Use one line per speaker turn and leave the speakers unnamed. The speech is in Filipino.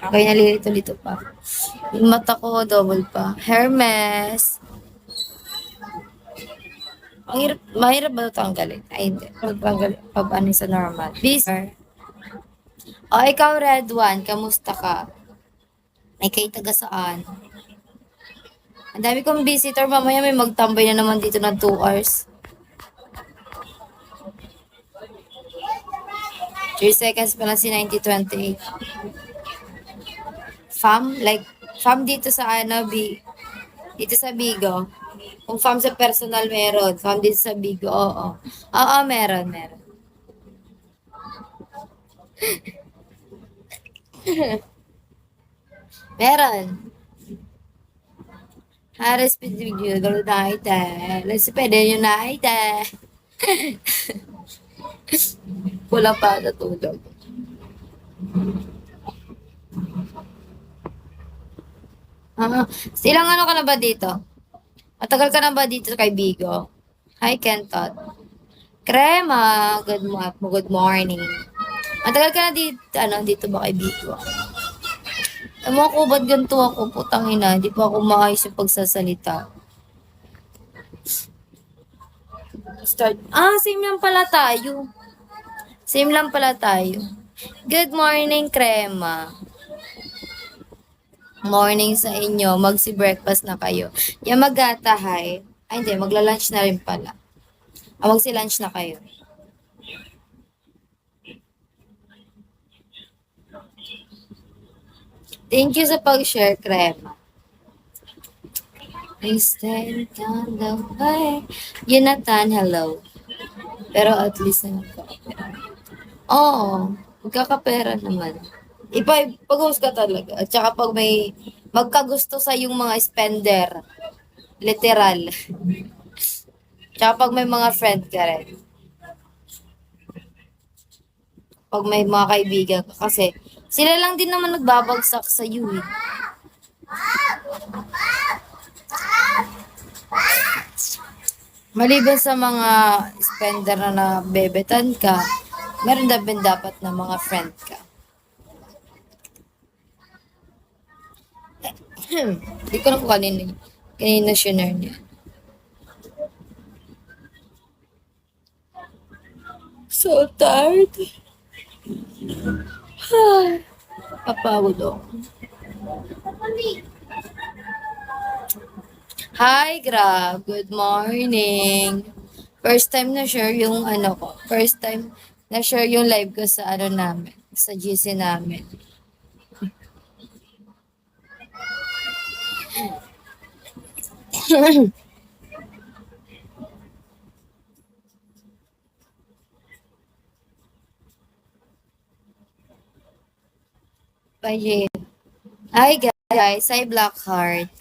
Okay, nalilito-lito pa. Yung mata ko, double pa. Hermes. Ang hirap, mahirap ba ito tanggalin? Ay, hindi. Magtanggal, ano sa normal. Busy. O, ikaw, Red One, kamusta ka? Ay, kay taga saan? Ang dami kong visitor, mamaya may magtambay na naman dito ng 2 hours. 3 seconds pa lang si 9028. Fam dito sa dito sa Bigo. Kung fam sa personal meron, fam dito sa Bigo, oo. Oo, meron. Meron. Harus video kalau naita. Let's pwede nyo naita. Wala pa natulog. Ah, ilang ano ka na ba dito? Matagal ka na ba dito kay Bigo? Hi, Kentot. Krema, good morning. Matagal ka na dito ba kay Bigo? Ewan ko, ba't ganito ako? Putang ina, di pa ako maayos yung pagsasalita. Start. Same lang pala tayo. Same lang pala tayo. Good morning, Krema. Morning sa inyo. Magsi-breakfast na kayo. Yung magatahay. Ay, hindi. Magla-lunch na rin pala. Magsi-lunch na kayo. Thank you sa pag-share, Krema. I stand on the way. Yunatan, hello. Pero at least na magkakapera. Oo, magkakapera naman. Pag-host ka talaga. At saka pag may magkagusto sa yung mga spender. Literal. Tsaka pag may mga friend ka rin. Pag may mga kaibigan ka. Kasi sila lang din naman nagbabagsak sa iyo eh. Maliban sa mga spender na nabebetan ka, meron din dapat na mga friend ka. Hindi ko na kung kanina shinare niya. So tired. Papawod ako. Hi, Grab. Good morning. First time na share yung ko. First time na share yung live ko sa namin. Sa GC namin. Bye. Hi, guys. Hi, Blackheart.